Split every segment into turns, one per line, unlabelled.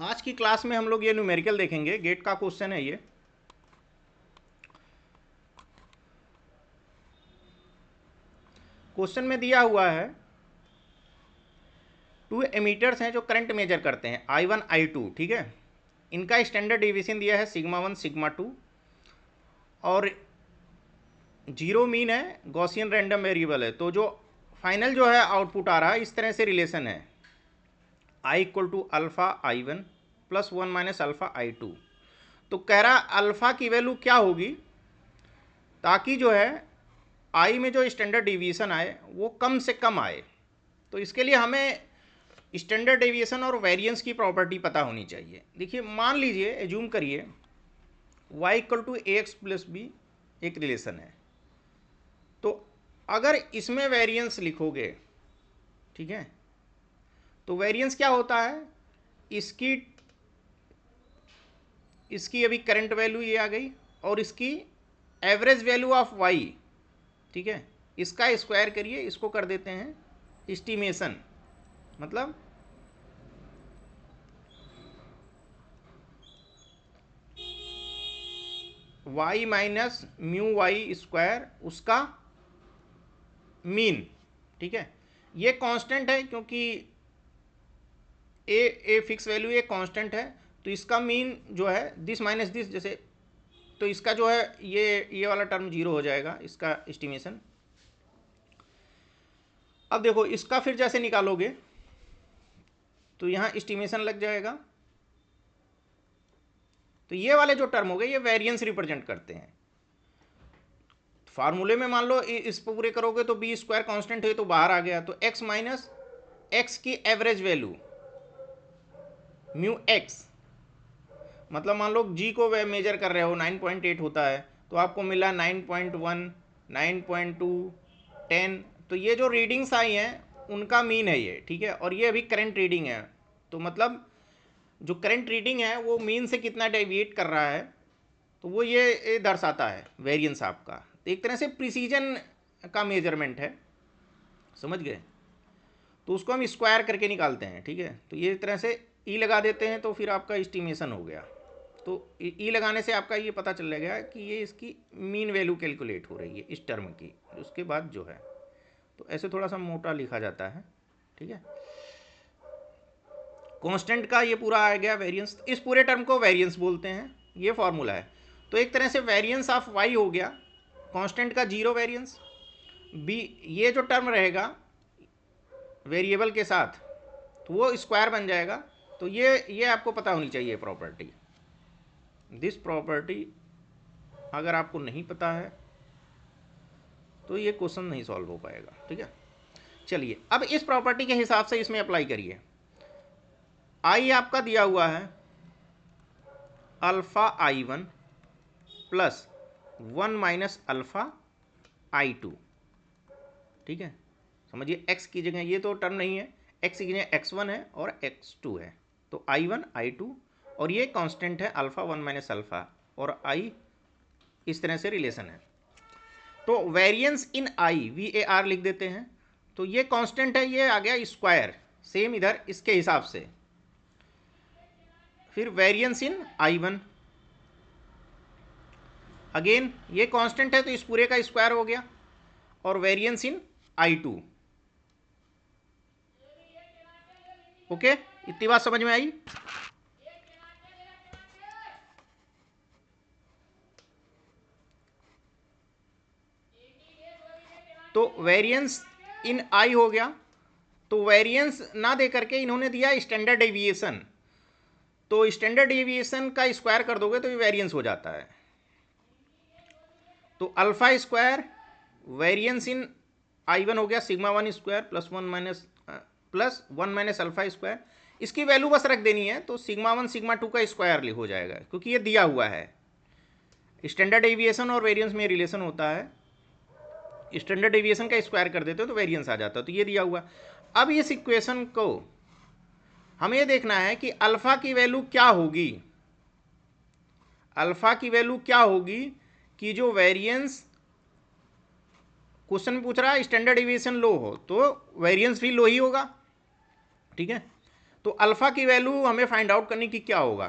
आज की क्लास में हम लोग ये न्यूमेरिकल देखेंगे। गेट का क्वेश्चन है ये। क्वेश्चन में दिया हुआ है 2 एमीटर्स हैं जो करंट मेजर करते हैं I1 I2, ठीक है। इनका स्टैंडर्ड डेविएशन दिया है सिग्मा 1 सिग्मा 2 और जीरो मीन है, गॉसियन रैंडम वेरिएबल है। तो जो फाइनल जो है आउटपुट आ रहा है इस तरह से रिलेशन है I equal to alpha I1 plus 1 minus alpha I2। तो कह रहा अल्फा की वैल्यू क्या होगी ताकि जो है आई में जो स्टैंडर्ड डेविएशन आए वो कम से कम आए। तो इसके लिए हमें स्टैंडर्ड डेविएशन और वेरिएंस की प्रॉपर्टी पता होनी चाहिए। देखिए मान लीजिए एज्यूम करिए y equal to A X plus B एक रिलेशन है। तो अगर इसमें वेरिएंस लिखोगे, ठीक है, तो वेरिएंस क्या होता है, इसकी अभी करंट वैल्यू ये आ गई और इसकी एवरेज वैल्यू ऑफ y, ठीक है, इसका स्क्वायर करिए, इसको कर देते हैं एस्टिमेशन। मतलब y minus mu Y square उसका मीन, ठीक है। ये कांस्टेंट है क्योंकि ए फिक्स वैल्यू ये कांस्टेंट है, तो इसका मीन जो है दिस माइनस दिस, जैसे तो इसका जो है ये वाला टर्म जीरो हो जाएगा, इसका एस्टिमेशन। अब देखो इसका फिर जैसे निकालोगे तो यहाँ एस्टिमेशन लग जाएगा। तो ये वाले जो टर्म हो गए ये वेरिएंस रिप्रेजेंट करते हैं। फार्मूले में मान लो इस पूरे करोगे तो बी स्क्वायर कॉन्स्टेंट है तो बाहर आ गया, तो एक्स माइनस एक्स की एवरेज वैल्यू म्यू एक्स, मतलब मान लो जी को मेजर कर रहे हो 9.8 होता है तो आपको मिला 9.1, 9.2, 10। तो ये जो रीडिंग्स आई हैं उनका मीन है ये, ठीक है। और ये अभी करंट रीडिंग है, तो मतलब जो करंट रीडिंग है वो मीन से कितना डेविएट कर रहा है तो वो ये दर्शाता है वेरिएंस आपका। तो एक तरह से प्रिसीजन का मेजरमेंट है, समझ गए। तो उसको हम स्क्वायर करके निकालते हैं, ठीक है। तो ये तरह से ई लगा देते हैं तो फिर आपका एस्टिमेशन हो गया। तो ई लगाने से आपका ये पता चल गया कि ये इसकी मीन वैल्यू कैलकुलेट हो रही है इस टर्म की। उसके बाद जो है तो ऐसे थोड़ा सा मोटा लिखा जाता है, ठीक है। कांस्टेंट का ये पूरा आ गया वेरिएंस, इस पूरे टर्म को वेरिएंस बोलते हैं, ये फॉर्मूला है। तो एक तरह से वेरिएंस ऑफ वाई हो गया कांस्टेंट का जीरो वेरिएंस। बी ये जो टर्म रहेगा वेरिएबल के साथ तो वो स्क्वायर बन जाएगा। तो ये आपको पता होनी चाहिए प्रॉपर्टी। दिस प्रॉपर्टी अगर आपको नहीं पता है तो ये क्वेश्चन नहीं सॉल्व हो पाएगा, ठीक है। चलिए अब इस प्रॉपर्टी के हिसाब से इसमें अप्लाई करिए। आई आपका दिया हुआ है alpha I1 plus 1 minus alpha I2, ठीक है। समझिए x की जगह ये तो टर्म नहीं है, x की जगह x1 है और x2 है। तो I1 I2 और ये कांस्टेंट है अल्फा 1 माइनस अल्फा और I इस तरह से रिलेशन है। तो वेरिएंस इन I VAR लिख देते हैं। तो ये कांस्टेंट है, ये आ गया स्क्वायर, सेम इधर इसके हिसाब से। फिर वेरिएंस इन I1 अगेन ये कांस्टेंट है तो इस पूरे का स्क्वायर हो गया और वेरिएंस इन I2। ओके, इतनी बात समझ में आई। तो वेरिएंस इन I हो गया। तो वेरिएंस ना दे करके इन्होंने दिया स्टैंडर्ड डेविएशन, तो स्टैंडर्ड डेविएशन का स्क्वायर कर दोगे तो ये वेरिएंस हो जाता है। तो अल्फा स्क्वायर वेरिएंस इन I1 हो गया sigma 1 square plus 1 minus alpha square. इसकी वैल्यू बस रख देनी है तो सिग्मा 1 सिग्मा 2 का स्क्वायर हो जाएगा, क्योंकि ये दिया हुआ है। स्टैंडर्ड डेविएशन और वेरिएंस में रिलेशन होता है, स्टैंडर्ड डेविएशन का स्क्वायर कर देते हो तो वेरिएंस आ जाता है। तो ये दिया हुआ। अब इस इक्वेशन को हमें ये देखना है कि अल्फा की वैल्यू क्या होगी। अल्फा की वैल्यू क्या होगी कि जो वेरिएंस क्वेश्चन में पूछ रहा है स्टैंडर्ड डेविएशन लो हो तो वेरिएंस भी लो ही होगा, ठीक है। तो अल्फा की वैल्यू हमें फाइंड आउट करनी कि क्या होगा।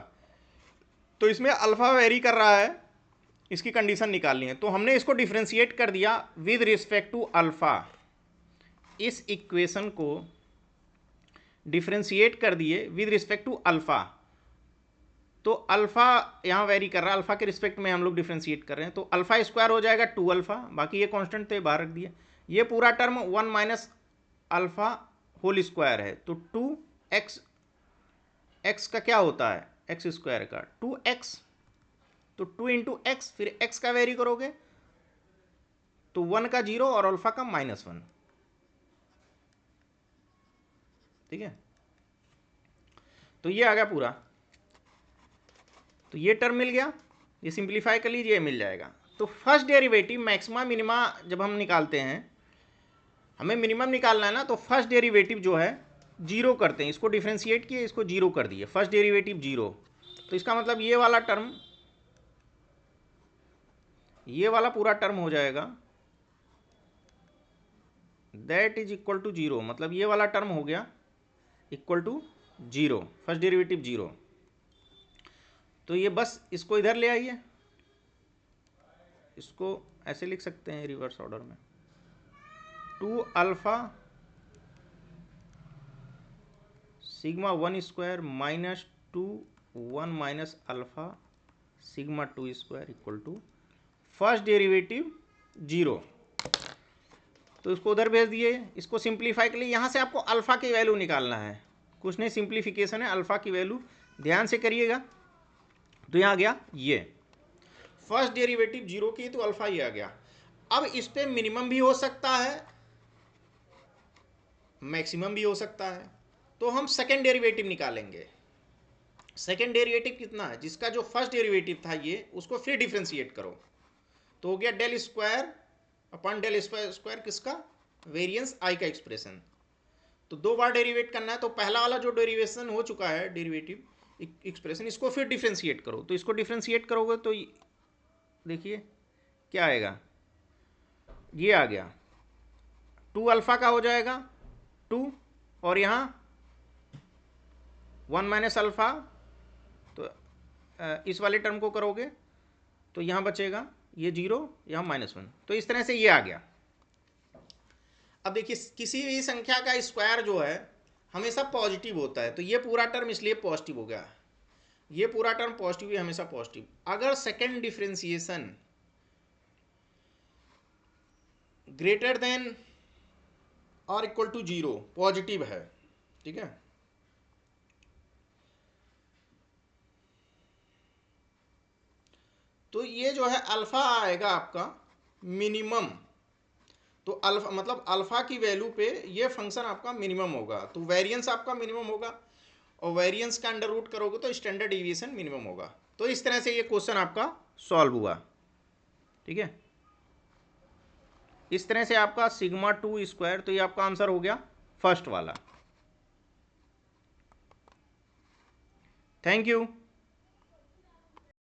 तो इसमें अल्फा वेरी कर रहा है, इसकी कंडीशन निकालनी है। तो हमने इसको डिफ्रेंशिएट कर दिया विद रिस्पेक्ट टू अल्फा, इस इक्वेशन को डिफ्रेंशिएट कर दिए विद रिस्पेक्ट टू अल्फा। तो अल्फा यहाँ वेरी कर रहा है, अल्फा के रिस्पेक्ट में हम लोग डिफ्रेंशिएट कर रहे हैं। तो अल्फा स्क्वायर हो जाएगा 2 अल्फा, बाकी ये कांस्टेंट थे बाहर रख दिए। ये पूरा term 1 minus alpha whole square है। तो 2x, x का क्या होता है, एक्स स्क्वायर का 2x, तो 2 इंटू एक्स, फिर x का वेरी करोगे तो 1 का 0 और अल्फा का -1। ठीक है, तो ये आ गया पूरा। तो ये टर्म मिल गया, ये सिंप्लीफाई कर लीजिए, ये मिल जाएगा। तो फर्स्ट डेरिवेटिव मैक्सिमा मिनिमा जब हम निकालते हैं, हमें मिनिमम निकालना है ना, तो फर्स्ट डेरिवेटिव जो है जीरो करते हैं। इसको डिफ्रेंशिएट किए, इसको जीरो कर दिए, फर्स्ट डेरिवेटिव जीरो। तो इसका मतलब ये वाला टर्म, ये वाला पूरा टर्म हो जाएगा that is equal to zero. मतलब ये वाला टर्म हो गया equal to zero, first derivative zero. तो ये बस इसको इधर ले आइए, इसको ऐसे लिख सकते हैं रिवर्स ऑर्डर में, 2 alpha sigma 1 square minus 2 1 minus alpha sigma 2 square equal to first derivative zero. तो इसको उधर भेज दिए, इसको सिंप्लीफाई के लिए यहाँ से आपको अल्फा की वैल्यू निकालना है, कुछ नहीं सिंप्लीफिकेशन है, अल्फा की वैल्यू ध्यान से करिएगा। तो यहाँ आ गया ये फर्स्ट डेरिवेटिव जीरो की, तो अल्फा ये आ गया। अब इस पे मिनिमम भी हो सकता है, मैक्सिमम भी हो सकता है। तो हम सेकेंड डेरिवेटिव निकालेंगे। सेकेंड डेरिवेटिव कितना है, जिसका जो फर्स्ट डेरिवेटिव था ये, उसको फिर डिफ्रेंशिएट करो। तो हो गया del square upon del square किसका, वेरिएंस आई का एक्सप्रेशन। तो दो बार डेरिवेट करना है, तो पहला वाला जो डेरिवेशन हो चुका है डेरिवेटिव एक्सप्रेशन, इसको फिर डिफ्रेंशिएट करो। तो इसको डिफ्रेंशिएट करोगे तो देखिए क्या आएगा, ये आ गया 2 अल्फा का हो जाएगा 2, और यहाँ 1 माइनस अल्फा। तो इस वाले टर्म को करोगे तो यहाँ बचेगा ये 0, यहाँ -1। तो इस तरह से ये आ गया। अब देखिए किसी भी संख्या का स्क्वायर जो है हमेशा पॉजिटिव होता है, तो ये पूरा टर्म इसलिए पॉजिटिव हो गया, ये पूरा टर्म पॉजिटिव है, हमेशा पॉजिटिव। अगर सेकेंड डिफरेंशिएशन ग्रेटर देन और इक्वल टू 0 पॉजिटिव है, ठीक है, तो ये जो है अल्फा आएगा आपका मिनिमम। तो अल्फा मतलब अल्फा की वैल्यू पे ये फंक्शन आपका मिनिमम होगा, तो वेरिएंस आपका मिनिमम होगा, और वेरिएंस का अंडर रूट करोगे तो स्टैंडर्ड डिविएशन मिनिमम होगा। तो इस तरह से ये क्वेश्चन आपका सॉल्व हुआ, ठीक है। इस तरह से आपका सिग्मा 2 स्क्वायर, तो ये आपका आंसर हो गया फर्स्ट वाला। Thank you.